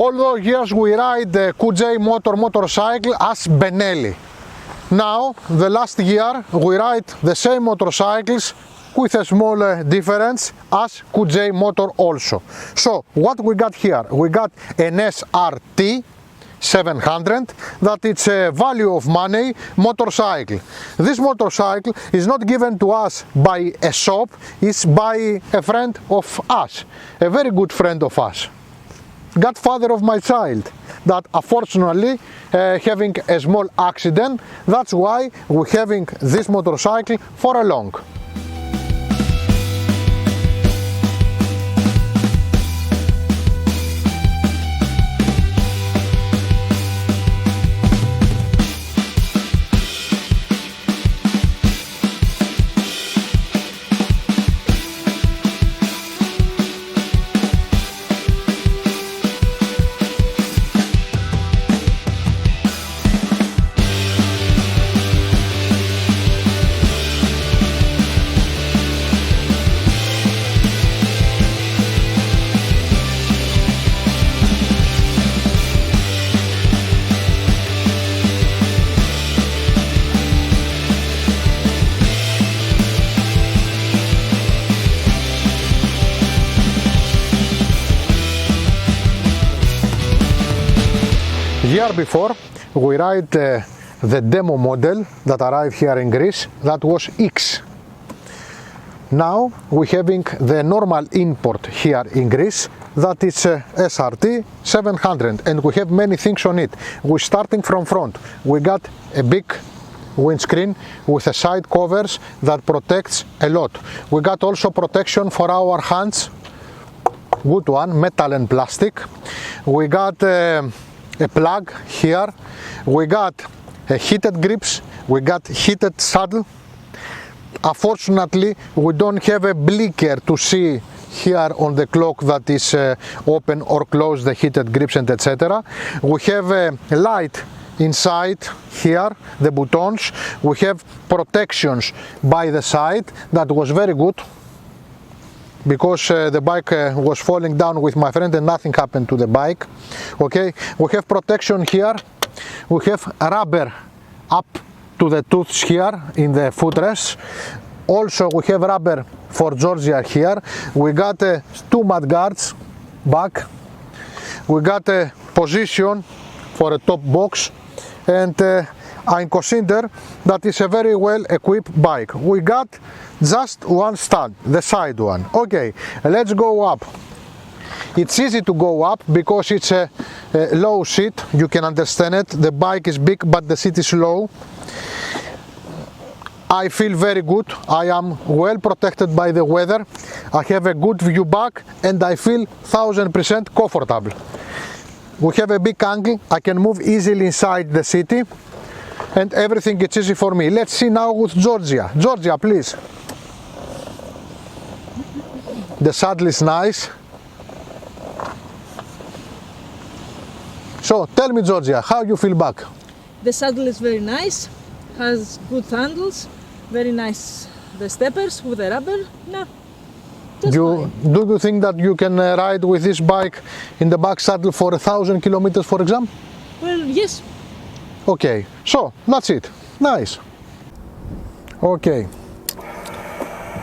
All those years we ride the QJ motorcycle as Benelli. Now, the last year, we ride the same motorcycles with a small difference as QJ motor also. So, what we got here? We got an SRT 700, that it's a value of money motorcycle. This motorcycle is not given to us by a shop, it's by a friend of us, a very good friend of us, godfather of my child, that unfortunately having a small accident. That's why we're having this motorcycle for a long. Year before, we ride the demo model that arrived here in Greece, that was X. Now we're having the normal import here in Greece, that is SRT 700, and we have many things on it. We're starting from front. We got a big windscreen with a side covers that protects a lot. We got also protection for our hands, good one, metal and plastic. We got a plug here, we got heated grips, we got heated saddle. Unfortunately, we don't have a blinker to see here on the clock that is open or close the heated grips and etc. We have a light inside here, the buttons. We have protections by the side, that was very good, because the bike was falling down with my friend and nothing happened to the bike. Okay, we have protection here, we have rubber up to the tooths here in the footrest. Also we have rubber for Georgia here. We got two mud guards back. We got a position for a top box, and I consider that is a very well equipped bike. We got just one stand, the side one. Okay, let's go up. It's easy to go up because it's a low seat, you can understand it. The bike is big but the seat is low. I feel very good. I am well protected by the weather. I have a good view back and I feel 1000% comfortable. We have a big angle, I can move easily inside the city and everything is easy for me. Let's see now with Georgia. Georgia, please. The saddle is nice. So tell me, Georgia, how you feel back? The saddle is very nice, has good handles, very nice the steppers with the rubber. No, do you think that you can ride with this bike in the back saddle for 1,000 kilometers, for example? Well, yes. Okay, so that's it. Nice. Okay,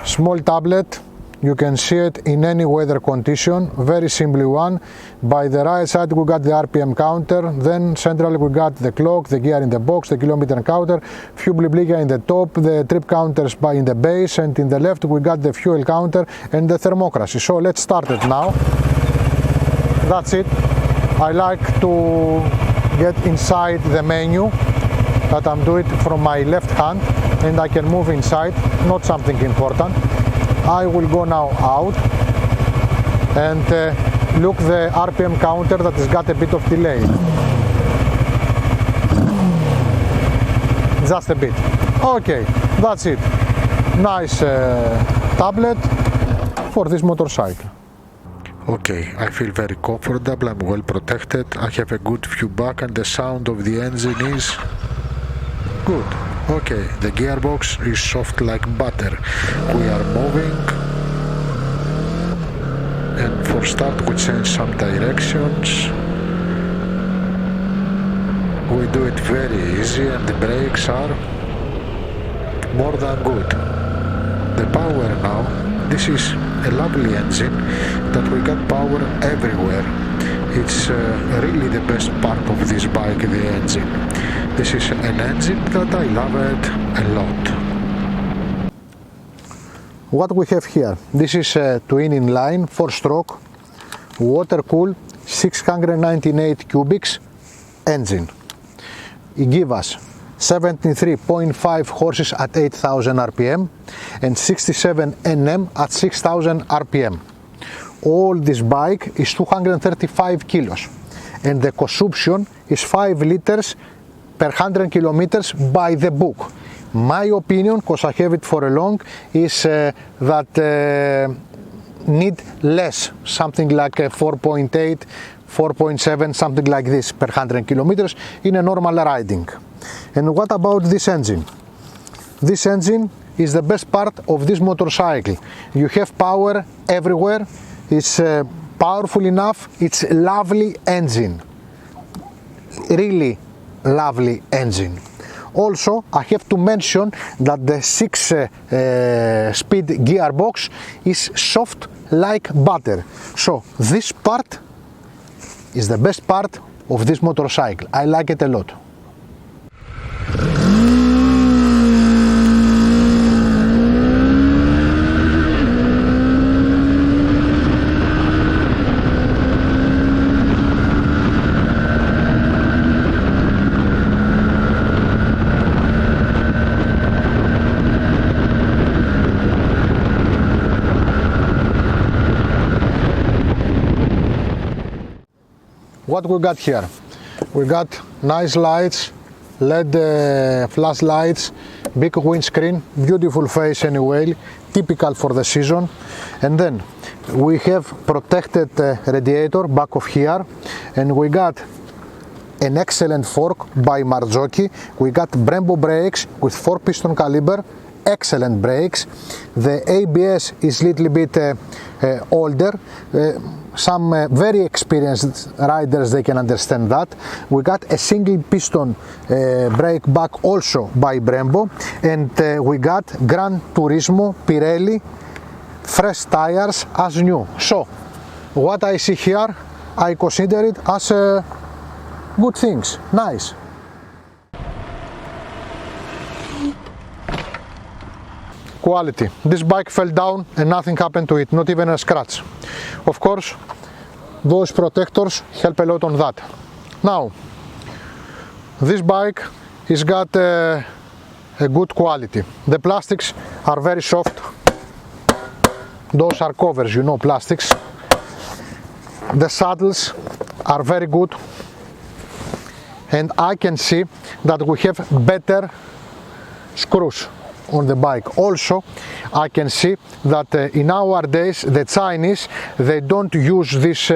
small tablet. You can see it in any weather condition, very simply one. By the right side we got the RPM counter, then centrally we got the clock, the gear in the box, the kilometer counter, fuel blicker in the top, the trip counters in the base, and in the left we got the fuel counter and the thermocracy. So let's start it now. That's it. I like to get inside the menu, that I'm doing it from my left hand, and I can move inside, not something important. I will go now out and look the RPM counter that has got a bit of delay. Just a bit. Okay, that's it. Nice tablet for this motorcycle. Okay, I feel very comfortable, I'm well protected, I have a good view back and the sound of the engine is good. Okay, the gearbox is soft like butter. We are moving, and for start we change some directions. do it very easy and the brakes are more than good. The power now, this is a lovely engine that we got power everywhere. It's really the best part of this bike, the engine. This is an engine that I love it a lot. What we have here, this is a twin inline 4-stroke water-cooled 698 cubics engine. It gives us 73.5 horses at 8,000 RPM and 67 Nm at 6,000 RPM. All this bike is 235 kilos and the consumption is 5 liters per 100 kilometers by the book. My opinion, because I have it for a long, is that need less, something like 4.8, 4.7, something like this per 100 kilometers in a normal riding. And what about this engine? This engine is the best part of this motorcycle. You have power everywhere, it's powerful enough, it's a lovely engine, really lovely engine. Also, I have to mention that the 6-speed gearbox is soft like butter. So this part is the best part of this motorcycle. I like it a lot. What we got here? We got nice lights, LED flashlights, big windscreen, beautiful face anyway, typical for the season. And then we have protected radiator back of here, and we got an excellent fork by Marzocchi. We got Brembo brakes with 4-piston caliber, excellent brakes. The ABS is little bit older. Some very experienced riders, they can understand that. We got a single piston brake back also by Brembo, and we got Gran Turismo Pirelli fresh tires as new. So what I see here, I consider it as good things, nice. Quality. This bike fell down and nothing happened to it, not even a scratch. Of course, those protectors help a lot on that. Now, this bike has got a good quality. The plastics are very soft. Those are covers, you know, plastics. The saddles are very good. And I can see that we have better screws on the bike. Also, I can see that in nowadays the Chinese, they don't use these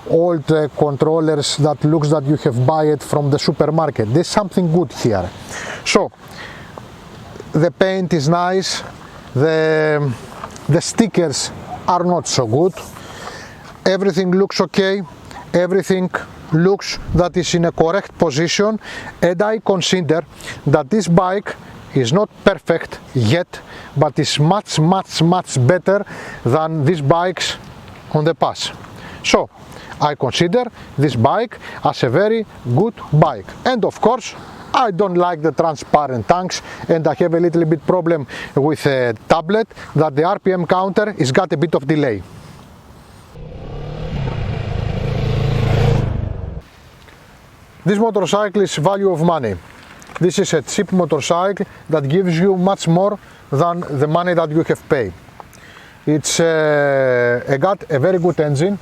old controllers that looks that you have buy it from the supermarket. There's something good here. So the paint is nice, the stickers are not so good, everything looks okay, everything looks that is in a correct position, and I consider that this bike is not perfect yet, but is much better than these bikes on the past. So I consider this bike as a very good bike. And of course, I don't like the transparent tanks, and I have a little bit problem with a tablet that the RPM counter is got a bit of delay. This motorcycle is value of money. This is a cheap motorcycle that gives you much more than the money that you have paid. It's got a very good engine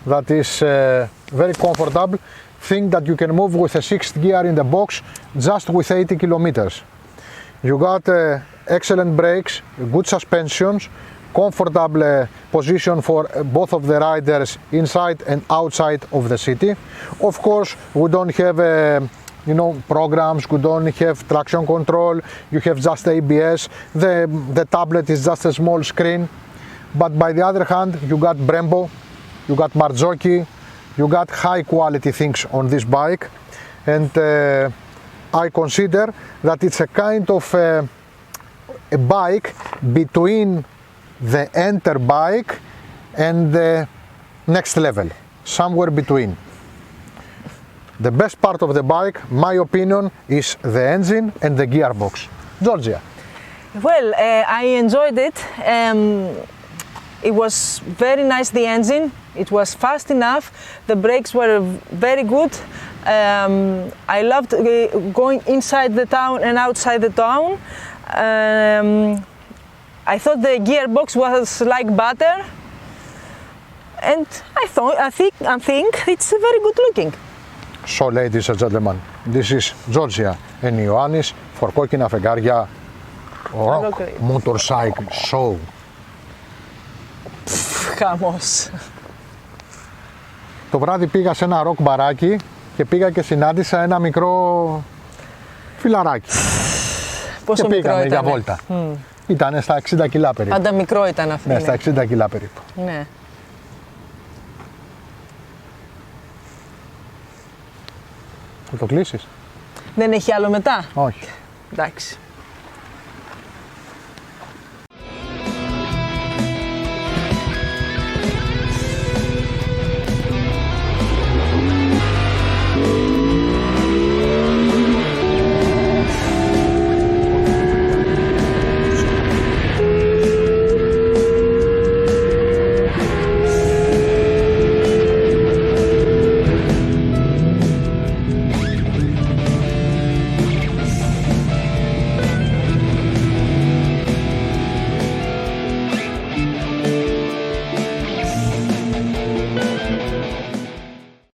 that is very comfortable. Think that you can move with a 6th gear in the box just with 80 kilometers. You got excellent brakes, good suspensions, comfortable position for both of the riders inside and outside of the city. Of course, we don't have programs, we don't have traction control, you have just ABS, the tablet is just a small screen. But by the other hand, you got Brembo, you got Marzocchi, you got high quality things on this bike. and I consider that it's a kind of a bike between the enter bike and the next level, somewhere between. The best part of the bike, my opinion, is the engine and the gearbox. Georgia. Well, I enjoyed it. It was very nice, the engine. It was fast enough. The brakes were very good. I loved going inside the town and outside the town. I thought the gearbox was like butter. And I think it's very good looking. So, ladies and gentlemen, this is Georgia and Ioannis for Κόκκινα Φεγγάρια Rock Motorcycle Show. Χαμός. Το βράδυ πήγα σε ένα ροκ μπαράκι και πήγα και συνάντησα ένα μικρό φιλαράκι. Πόσο και μικρό πήγαμε για ήτανε? βόλτα. Ήτανε στα 60 κιλά περίπου. Πάντα μικρό ήταν αυτό. Ναι, στα 60 κιλά περίπου. Ναι. Θα το κλείσεις? Δεν έχει άλλο μετά? Όχι. Εντάξει.